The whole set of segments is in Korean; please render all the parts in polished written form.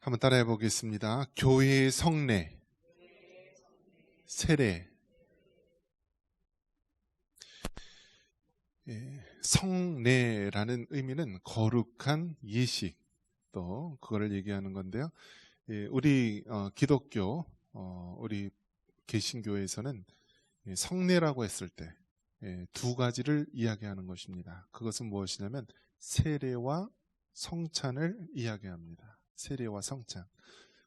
한번 따라해 보겠습니다. 교회의 성례, 세례. 성례라는 의미는 거룩한 예식, 또 그거를 얘기하는 건데요. 우리 기독교, 우리 개신교에서는 성례라고 했을 때 두 가지를 이야기하는 것입니다. 그것은 무엇이냐면 세례와 성찬을 이야기합니다. 세례와 성찬.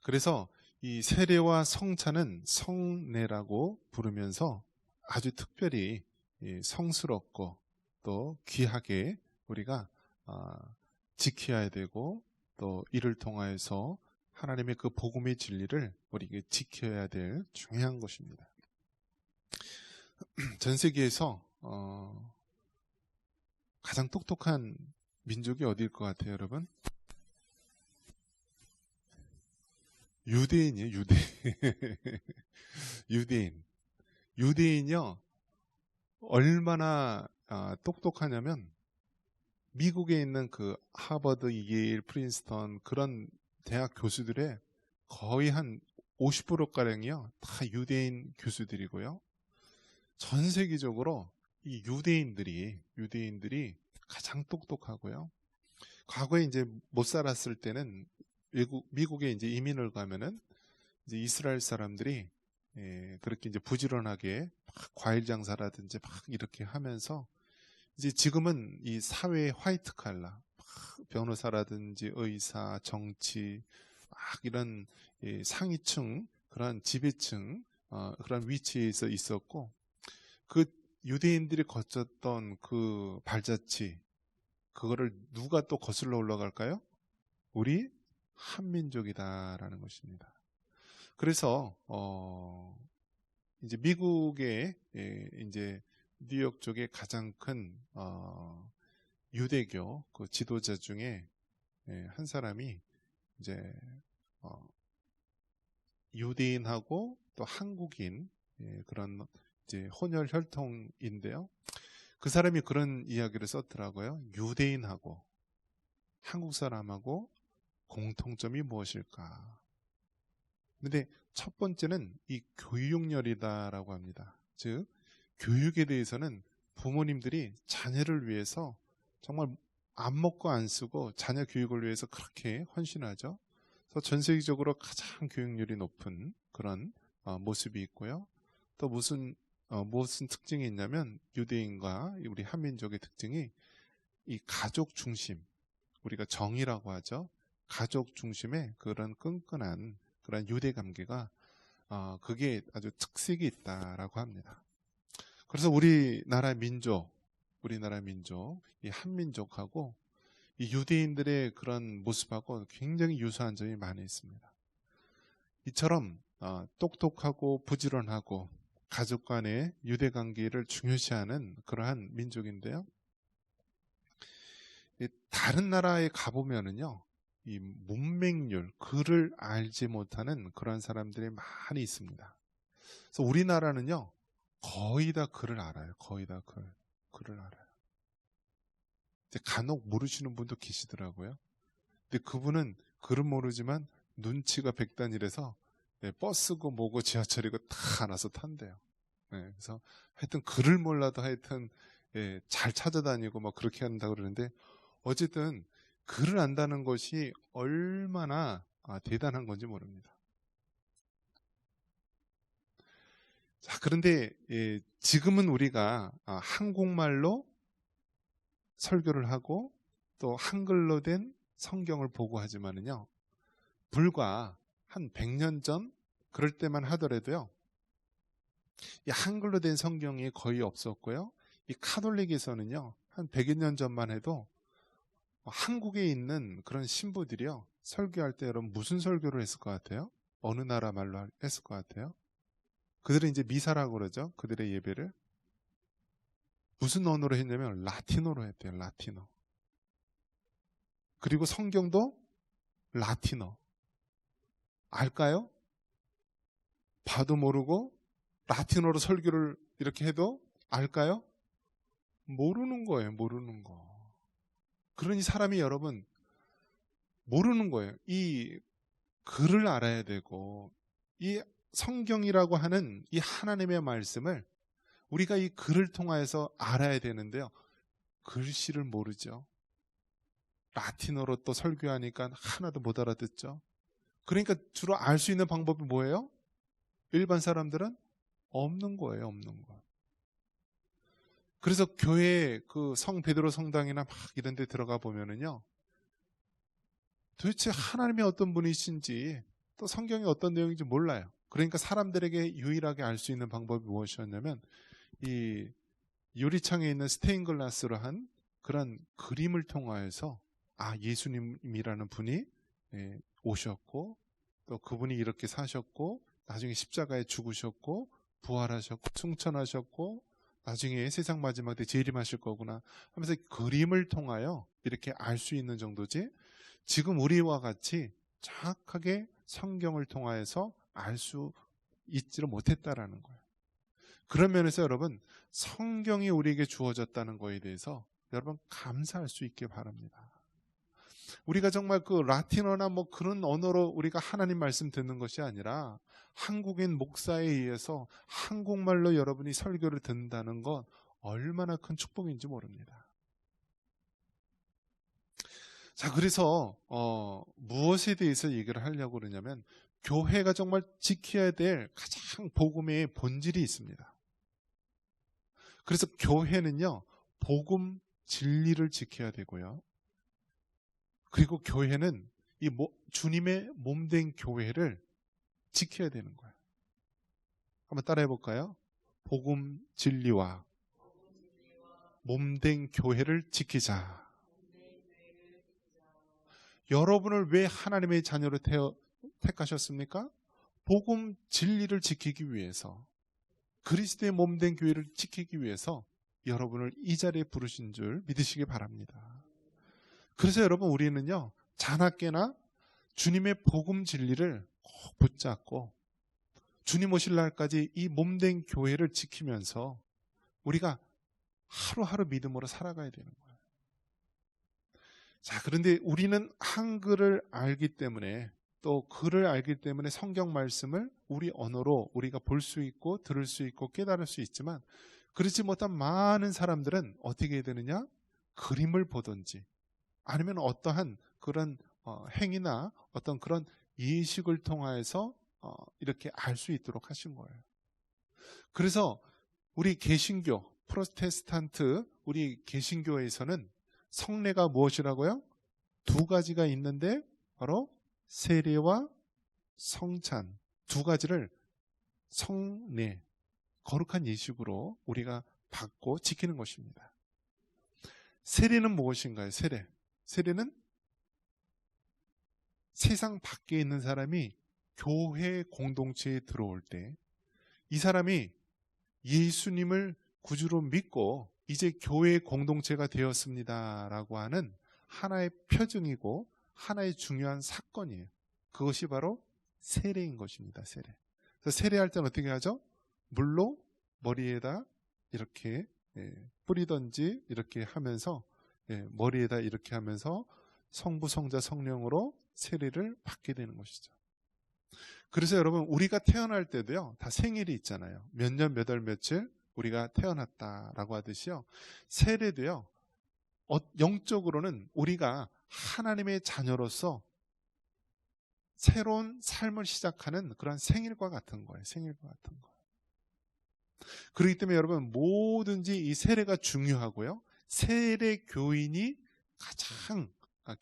그래서 이 세례와 성찬은 성례라고 부르면서 아주 특별히 성스럽고 또 귀하게 우리가 지켜야 되고, 또 이를 통하여서 하나님의 그 복음의 진리를 우리에게 지켜야 될 중요한 것입니다. 전 세계에서 가장 똑똑한 민족이 어디일 것 같아요, 여러분? 유대인이에요, 유대인. 유대인. 유대인이요, 얼마나 똑똑하냐면 미국에 있는 그 하버드, 예일, 프린스턴 그런 대학 교수들의 거의 한 50%가량이요 다 유대인 교수들이고요. 전 세계적으로 이 유대인들이 가장 똑똑하고요. 과거에 이제 못 살았을 때는 미국에 이제 이민을 가면은 이제 이스라엘 사람들이 그렇게 이제 부지런하게 막 과일 장사라든지 막 이렇게 하면서, 이제 지금은 이 사회의 화이트 칼라, 막 변호사라든지 의사, 정치, 막 이런 상위층, 그런 지배층, 그런 위치에서 있었고, 그 유대인들이 거쳤던 그 발자취, 그거를 누가 또 거슬러 올라갈까요? 우리 한민족이다라는 것입니다. 그래서 이제 미국의 이제 뉴욕 쪽에 가장 큰 유대교 그 지도자 중에 한 사람이 이제 유대인하고 또 한국인 그런 이제 혼혈 혈통인데요. 그 사람이 그런 이야기를 썼더라고요. 유대인하고 한국 사람하고 공통점이 무엇일까? 근데 첫 번째는 이 교육열이다라고 합니다. 즉 교육에 대해서는 부모님들이 자녀를 위해서 정말 안 먹고 안 쓰고 자녀 교육을 위해서 그렇게 헌신하죠. 그래서 전 세계적으로 가장 교육열이 높은 그런 모습이 있고요. 또 무슨 특징이 있냐면 유대인과 우리 한민족의 특징이 이 가족 중심, 우리가 정이라고 하죠. 가족 중심의 그런 끈끈한 그런 유대 관계가 그게 아주 특색이 있다라고 합니다. 그래서 우리나라 민족, 이 한민족하고 이 유대인들의 그런 모습하고 굉장히 유사한 점이 많이 있습니다. 이처럼 똑똑하고 부지런하고 가족 간의 유대 관계를 중요시하는 그러한 민족인데요. 다른 나라에 가보면은요, 이 문맹률, 글을 알지 못하는 그런 사람들이 많이 있습니다. 그래서 우리나라는요, 거의 다 글을 알아요. 거의 다 글을 알아요. 간혹 모르시는 분도 계시더라고요. 근데 그분은 글은 모르지만 눈치가 백단이라서 버스고 뭐고 지하철이고 다 알아서 탄대요. 그래서 하여튼 글을 몰라도 하여튼 잘 찾아다니고 막 그렇게 한다고 그러는데, 어쨌든 글을 안다는 것이 얼마나 대단한 건지 모릅니다. 자, 그런데 지금은 우리가 한국말로 설교를 하고 또 한글로 된 성경을 보고 하지만은요, 불과 한 100년 전 그럴 때만 하더라도요, 이 한글로 된 성경이 거의 없었고요. 이 카톨릭에서는요, 한 100여 년 전만 해도 한국에 있는 그런 신부들이요, 설교할 때 여러분 무슨 설교를 했을 것 같아요? 어느 나라 말로 했을 것 같아요? 그들은 이제 미사라고 그러죠. 그들의 예배를 무슨 언어로 했냐면 라틴어로 했대요. 라틴어. 그리고 성경도 라틴어. 알까요? 봐도 모르고 라틴어로 설교를 이렇게 해도 알까요? 모르는 거예요. 모르는 거. 그러니 사람이 여러분 모르는 거예요. 이 글을 알아야 되고, 이 성경이라고 하는 이 하나님의 말씀을 우리가 이 글을 통하여서 알아야 되는데요. 글씨를 모르죠. 라틴어로 또 설교하니까 하나도 못 알아듣죠. 그러니까 주로 알 수 있는 방법이 뭐예요? 일반 사람들은 없는 거예요, 없는 거. 그래서 교회 그 성 베드로 성당이나 막 이런 데 들어가 보면은요, 도대체 하나님이 어떤 분이신지 또 성경이 어떤 내용인지 몰라요. 그러니까 사람들에게 유일하게 알 수 있는 방법이 무엇이었냐면, 이 유리창에 있는 스테인글라스로 한 그런 그림을 통하여서 예수님이라는 분이 오셨고, 또 그분이 이렇게 사셨고, 나중에 십자가에 죽으셨고, 부활하셨고, 승천하셨고, 나중에 세상 마지막 때 재림하실 거구나 하면서 그림을 통하여 이렇게 알 수 있는 정도지, 지금 우리와 같이 정확하게 성경을 통하여서 알 수 있지를 못했다라는 거예요. 그런 면에서 여러분, 성경이 우리에게 주어졌다는 거에 대해서 여러분 감사할 수 있게 바랍니다. 우리가 정말 그 라틴어나 뭐 그런 언어로 우리가 하나님 말씀 듣는 것이 아니라 한국인 목사에 의해서 한국말로 여러분이 설교를 듣는다는 건 얼마나 큰 축복인지 모릅니다. 자, 그래서 무엇에 대해서 얘기를 하려고 그러냐면, 교회가 정말 지켜야 될 가장 복음의 본질이 있습니다. 그래서 교회는요, 복음 진리를 지켜야 되고요. 그리고 교회는 이 주님의 몸된 교회를 지켜야 되는 거예요. 한번 따라해 볼까요? 복음 진리와 몸된 교회를 지키자. 여러분을 왜 하나님의 자녀로 택하셨습니까? 복음 진리를 지키기 위해서, 그리스도의 몸된 교회를 지키기 위해서 여러분을 이 자리에 부르신 줄 믿으시기 바랍니다. 그래서 여러분, 우리는요, 자나깨나 주님의 복음 진리를 꼭 붙잡고 주님 오실 날까지 이 몸된 교회를 지키면서 우리가 하루하루 믿음으로 살아가야 되는 거예요. 자, 그런데 우리는 한글을 알기 때문에, 또 글을 알기 때문에 성경 말씀을 우리 언어로 우리가 볼 수 있고 들을 수 있고 깨달을 수 있지만, 그렇지 못한 많은 사람들은 어떻게 해야 되느냐? 그림을 보든지 아니면 어떠한 그런 행위나 어떤 그런 예식을 통하여서 이렇게 알 수 있도록 하신 거예요. 그래서 우리 개신교, 프로테스탄트 우리 개신교에서는 성례가 무엇이라고요? 두 가지가 있는데, 바로 세례와 성찬, 두 가지를 성례, 거룩한 예식으로 우리가 받고 지키는 것입니다. 세례는 무엇인가요? 세례는 세상 밖에 있는 사람이 교회 공동체에 들어올 때, 이 사람이 예수님을 구주로 믿고 이제 교회 공동체가 되었습니다라고 하는 하나의 표징이고 하나의 중요한 사건이에요. 그것이 바로 세례인 것입니다. 세례. 그래서 세례할 때는 어떻게 하죠? 물로 머리에다 이렇게 뿌리든지 이렇게 하면서, 머리에다 이렇게 하면서 성부, 성자, 성령으로 세례를 받게 되는 것이죠. 그래서 여러분, 우리가 태어날 때도요, 다 생일이 있잖아요. 몇 년, 몇 월, 며칠 우리가 태어났다라고 하듯이요, 세례도요, 영적으로는 우리가 하나님의 자녀로서 새로운 삶을 시작하는 그런 생일과 같은 거예요. 생일과 같은 거. 그렇기 때문에 여러분, 뭐든지 이 세례가 중요하고요, 세례 교인이 가장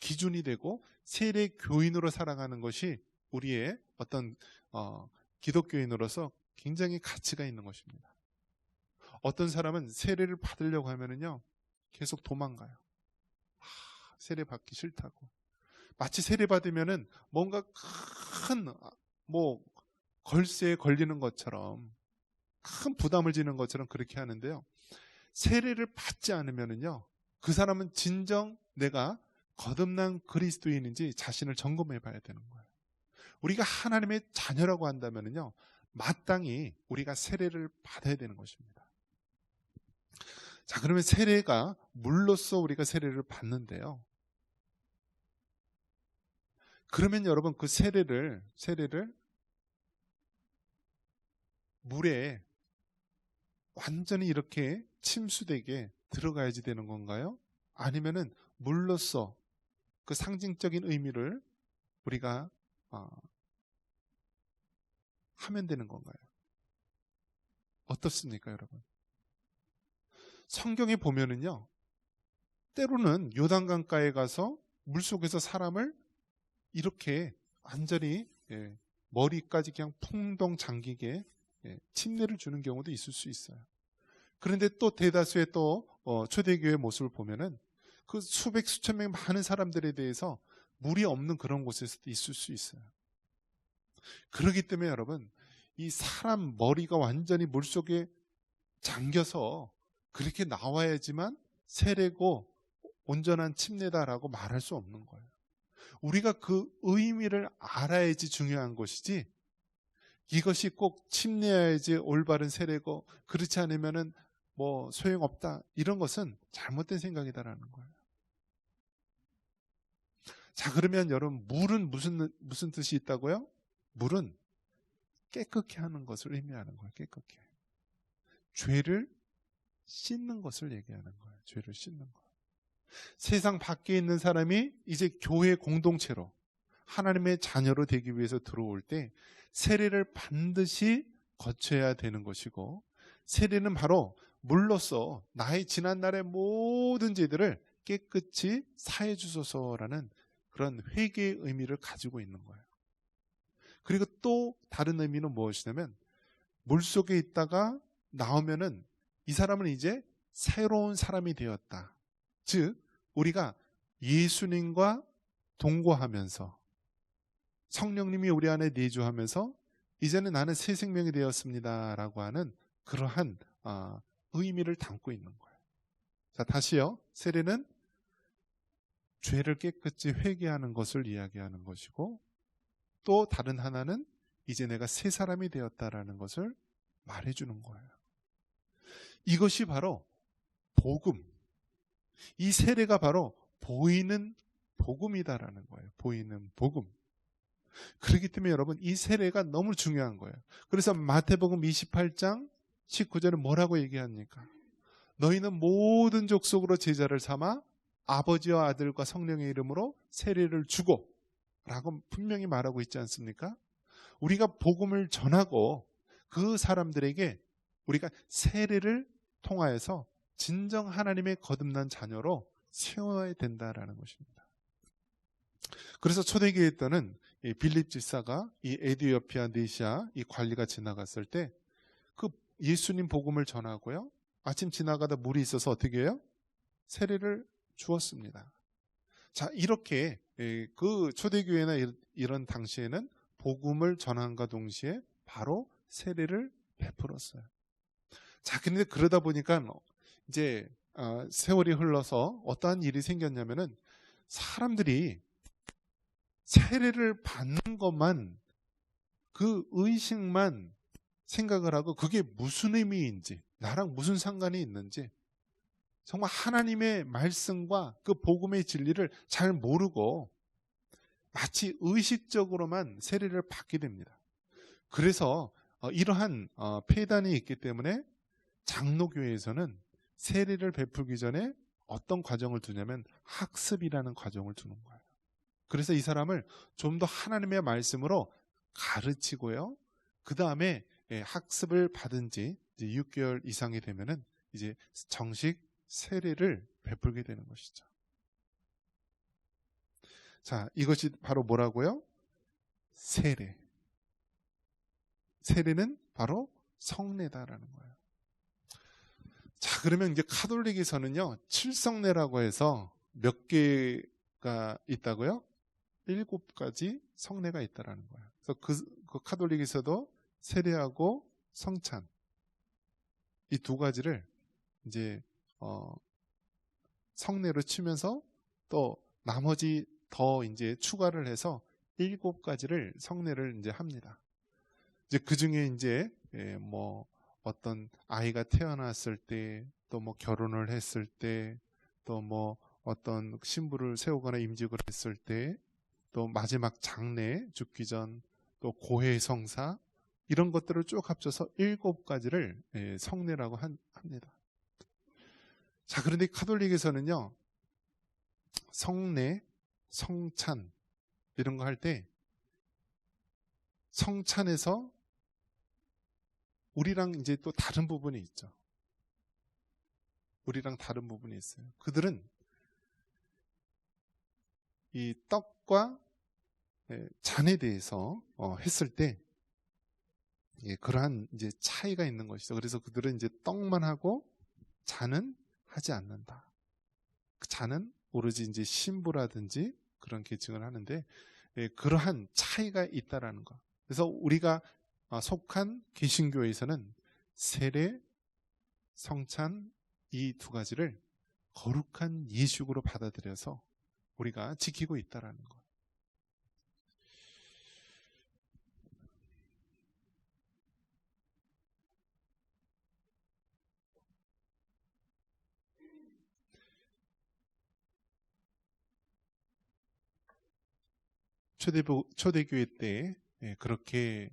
기준이 되고 세례 교인으로 살아가는 것이 우리의 어떤 기독교인으로서 굉장히 가치가 있는 것입니다. 어떤 사람은 세례를 받으려고 하면은요, 계속 도망가요. 세례 받기 싫다고. 마치 세례 받으면은 뭔가 큰 걸쇠에 걸리는 것처럼, 큰 부담을 지는 것처럼 그렇게 하는데요, 세례를 받지 않으면은요, 그 사람은 진정 내가 거듭난 그리스도인인지 자신을 점검해 봐야 되는 거예요. 우리가 하나님의 자녀라고 한다면은요, 마땅히 우리가 세례를 받아야 되는 것입니다. 자, 그러면 세례가 물로써 우리가 세례를 받는데요, 그러면 여러분 그 세례를 물에 완전히 이렇게 침수되게 들어가야지 되는 건가요? 아니면은 물로써 그 상징적인 의미를 우리가 하면 되는 건가요? 어떻습니까, 여러분? 성경에 보면은요, 때로는 요단강가에 가서 물속에서 사람을 이렇게 완전히 머리까지 그냥 풍덩 잠기게 침례를 주는 경우도 있을 수 있어요. 그런데 또 대다수의 또 초대교회 모습을 보면은 그 수백 수천 명 많은 사람들에 대해서 물이 없는 그런 곳에서도 있을 수 있어요. 그렇기 때문에 여러분, 이 사람 머리가 완전히 물속에 잠겨서 그렇게 나와야지만 세례고 온전한 침례다라고 말할 수 없는 거예요. 우리가 그 의미를 알아야지 중요한 것이지, 이것이 꼭 침례해야지 올바른 세례고 그렇지 않으면은 뭐 소용없다, 이런 것은 잘못된 생각이다라는 거예요. 자, 그러면 여러분, 물은 무슨 뜻이 있다고요? 물은 깨끗게 하는 것을 의미하는 거예요. 깨끗게. 죄를 씻는 것을 얘기하는 거예요. 죄를 씻는 거. 세상 밖에 있는 사람이 이제 교회 공동체로 하나님의 자녀로 되기 위해서 들어올 때 세례를 반드시 거쳐야 되는 것이고, 세례는 바로 물로써 나의 지난날의 모든 죄들을 깨끗이 사해 주소서라는 그런 회개의 의미를 가지고 있는 거예요. 그리고 또 다른 의미는 무엇이냐면, 물속에 있다가 나오면은 이 사람은 이제 새로운 사람이 되었다. 즉 우리가 예수님과 동거하면서 성령님이 우리 안에 내주하면서 이제는 나는 새 생명이 되었습니다 라고 하는 그러한 의미를 담고 있는 거예요. 자, 다시요. 세례는 죄를 깨끗이 회개하는 것을 이야기하는 것이고, 또 다른 하나는 이제 내가 새 사람이 되었다라는 것을 말해주는 거예요. 이것이 바로 복음, 이 세례가 바로 보이는 복음이다라는 거예요. 보이는 복음. 그렇기 때문에 여러분, 이 세례가 너무 중요한 거예요. 그래서 마태복음 28장 19절은 뭐라고 얘기합니까? 너희는 모든 족속으로 제자를 삼아 아버지와 아들과 성령의 이름으로 세례를 주고 라고 분명히 말하고 있지 않습니까? 우리가 복음을 전하고 그 사람들에게 우리가 세례를 통하여서 진정 하나님의 거듭난 자녀로 세워야 된다라는 것입니다. 그래서 초대교회 때는 이 빌립 집사가 이 에디오피아 네시아 이 관리가 지나갔을 때 그 예수님 복음을 전하고요, 마침 지나가다 물이 있어서 어떻게 해요? 세례를 주었습니다. 자, 이렇게 그 초대교회나 이런 당시에는 복음을 전함과 동시에 바로 세례를 베풀었어요. 자, 근데 그러다 보니까 이제 세월이 흘러서 어떠한 일이 생겼냐면은 사람들이 세례를 받는 것만, 그 의식만 생각을 하고 그게 무슨 의미인지, 나랑 무슨 상관이 있는지, 정말 하나님의 말씀과 그 복음의 진리를 잘 모르고 마치 의식적으로만 세례를 받게 됩니다. 그래서 이러한 폐단이 있기 때문에 장로교회에서는 세례를 베풀기 전에 어떤 과정을 두냐면 학습이라는 과정을 두는 거예요. 그래서 이 사람을 좀 더 하나님의 말씀으로 가르치고요, 그 다음에 학습을 받은 지 이제 6개월 이상이 되면은 이제 정식 세례를 베풀게 되는 것이죠. 자, 이것이 바로 뭐라고요? 세례. 세례는 바로 성례다라는 거예요. 자, 그러면 이제 카톨릭에서는요, 칠성례라고 해서 몇 개가 있다고요? 7가지 성례가 있다라는 거예요. 그래서 그 카톨릭에서도 세례하고 성찬, 이 2가지를 이제 성례로 치면서 또 나머지 더 이제 추가를 해서 7가지를 성례를 이제 합니다. 이제 그 중에 이제 뭐 어떤 아이가 태어났을 때, 또 뭐 결혼을 했을 때, 또 뭐 어떤 신부를 세우거나 임직을 했을 때, 또 마지막 장례, 죽기 전, 또 고해 성사, 이런 것들을 쭉 합쳐서 7가지를 성례라고 합니다. 자, 그런데 카톨릭에서는요, 성례, 성찬 이런 거 할 때 성찬에서 우리랑 이제 또 다른 부분이 있죠. 우리랑 다른 부분이 있어요. 그들은 이 떡과 잔에 대해서 했을 때 그러한 이제 차이가 있는 것이죠. 그래서 그들은 이제 떡만 하고 잔은 하지 않는다. 그 잔은 오로지 이제 신부라든지 그런 계층을 하는데 그러한 차이가 있다라는 것. 그래서 우리가 속한 개신교에서는 세례, 성찬 이 2가지를 거룩한 예식으로 받아들여서 우리가 지키고 있다라는 것. 초대교회 때 그렇게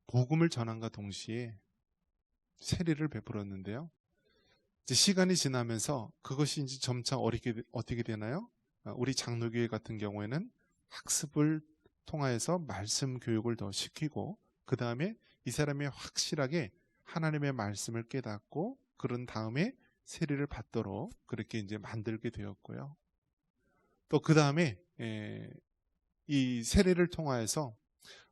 복음을 전함과 동시에 세례를 베풀었는데요. 이제 시간이 지나면서 그것이 이제 점차 어떻게 되나요? 우리 장로교회 같은 경우에는 학습을 통하여서 말씀 교육을 더 시키고, 그 다음에 이 사람이 확실하게 하나님의 말씀을 깨닫고 그런 다음에 세례를 받도록 그렇게 이제 만들게 되었고요. 또 그 다음에 이 세례를 통하여서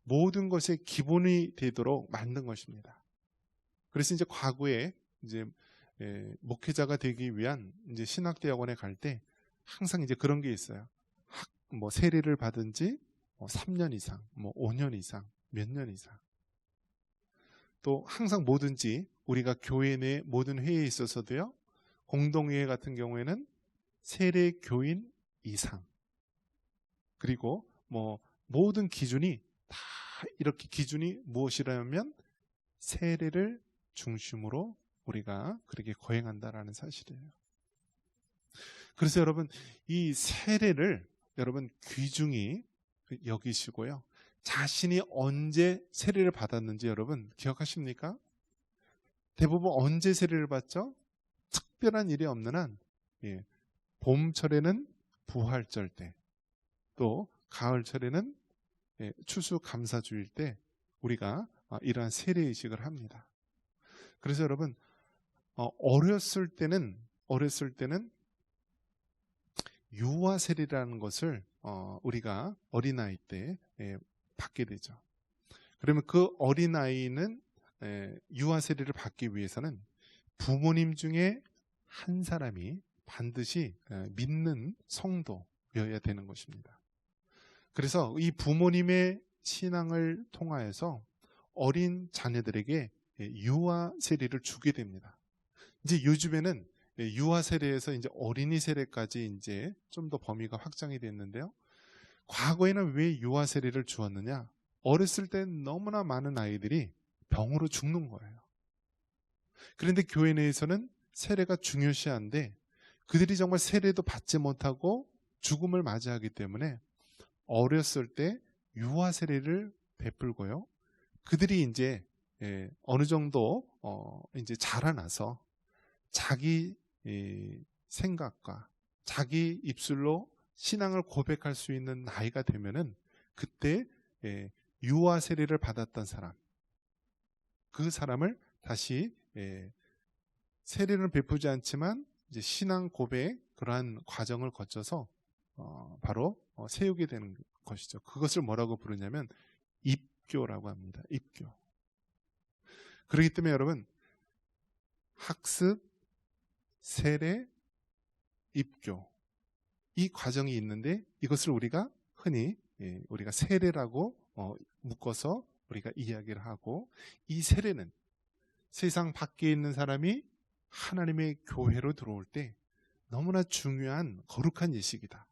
모든 것의 기본이 되도록 만든 것입니다. 그래서 이제 과거에 이제 목회자가 되기 위한 이제 신학대학원에 갈 때 항상 이제 그런 게 있어요. 뭐 세례를 받은 지 3년 이상, 뭐 5년 이상, 몇 년 이상. 또 항상 뭐든지 우리가 교회 내 모든 회의에 있어서도요, 공동회의 같은 경우에는 세례 교인 이상. 그리고 뭐 모든 기준이 다 이렇게 기준이 무엇이라면 세례를 중심으로 우리가 그렇게 거행한다라는 사실이에요. 그래서 여러분, 이 세례를 여러분 귀중히 여기시고요. 자신이 언제 세례를 받았는지 여러분 기억하십니까? 대부분 언제 세례를 받죠? 특별한 일이 없는 한 봄철에는 부활절 때, 또 가을철에는 추수감사주일 때 우리가 이러한 세례의식을 합니다. 그래서 여러분 어렸을 때는 유아세례라는 것을 우리가 어린아이 때 받게 되죠. 그러면 그 어린아이는 유아세례를 받기 위해서는 부모님 중에 한 사람이 반드시 믿는 성도여야 되는 것입니다. 그래서 이 부모님의 신앙을 통하여서 어린 자녀들에게 유아 세례를 주게 됩니다. 이제 요즘에는 유아 세례에서 이제 어린이 세례까지 이제 좀 더 범위가 확장이 됐는데요. 과거에는 왜 유아 세례를 주었느냐? 어렸을 때 너무나 많은 아이들이 병으로 죽는 거예요. 그런데 교회 내에서는 세례가 중요시한데 그들이 정말 세례도 받지 못하고 죽음을 맞이하기 때문에 어렸을 때 유아 세례를 베풀고요. 그들이 이제 어느 정도 이제 자라나서 자기 생각과 자기 입술로 신앙을 고백할 수 있는 나이가 되면은 그때 유아 세례를 받았던 사람, 그 사람을 다시 세례는 베푸지 않지만 이제 신앙 고백 그러한 과정을 거쳐서 바로 세우게 되는 것이죠. 그것을 뭐라고 부르냐면 입교라고 합니다. 입교. 그렇기 때문에 여러분 학습, 세례, 입교 이 과정이 있는데 이것을 우리가 흔히 우리가 세례라고 묶어서 우리가 이야기를 하고, 이 세례는 세상 밖에 있는 사람이 하나님의 교회로 들어올 때 너무나 중요한 거룩한 예식이다.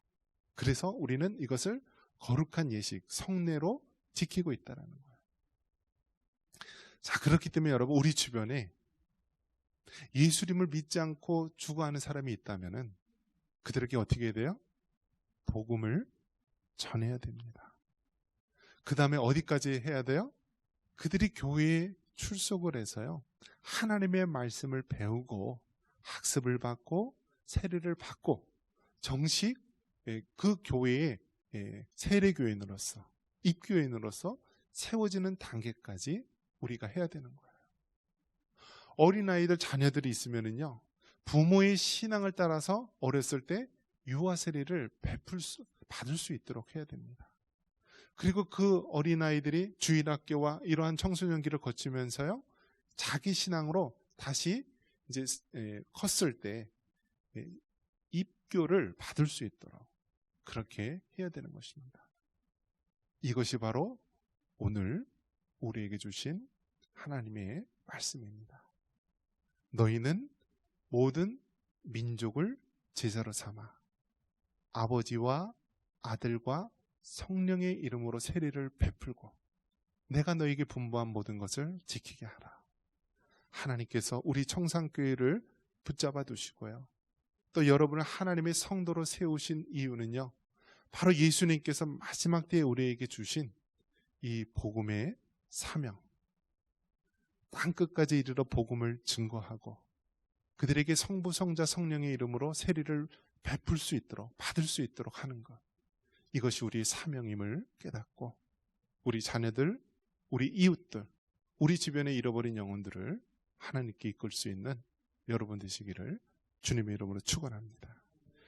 그래서 우리는 이것을 거룩한 예식, 성례로 지키고 있다는 거예요. 자, 그렇기 때문에 여러분 우리 주변에 예수님을 믿지 않고 죽어가는 사람이 있다면은 그들에게 어떻게 해야 돼요? 복음을 전해야 됩니다. 그 다음에 어디까지 해야 돼요? 그들이 교회에 출석을 해서요, 하나님의 말씀을 배우고 학습을 받고 세례를 받고 정식 그 교회의 세례교인으로서, 입교인으로서 세워지는 단계까지 우리가 해야 되는 거예요. 어린아이들 자녀들이 있으면은요, 부모의 신앙을 따라서 어렸을 때 유아 세례를 받을 수 있도록 해야 됩니다. 그리고 그 어린아이들이 주일학교와 이러한 청소년기를 거치면서요, 자기 신앙으로 다시 이제 컸을 때 입교를 받을 수 있도록 그렇게 해야 되는 것입니다. 이것이 바로 오늘 우리에게 주신 하나님의 말씀입니다. 너희는 모든 민족을 제자로 삼아 아버지와 아들과 성령의 이름으로 세례를 베풀고 내가 너에게 분부한 모든 것을 지키게 하라. 하나님께서 우리 청산교회를 붙잡아 두시고요, 또 여러분을 하나님의 성도로 세우신 이유는요, 바로 예수님께서 마지막 때에 우리에게 주신 이 복음의 사명, 땅끝까지 이르러 복음을 증거하고 그들에게 성부, 성자, 성령의 이름으로 세례를 베풀 수 있도록, 받을 수 있도록 하는 것, 이것이 우리의 사명임을 깨닫고 우리 자녀들, 우리 이웃들, 우리 주변에 잃어버린 영혼들을 하나님께 이끌 수 있는 여러분 되시기를 주님의 이름으로 축원합니다.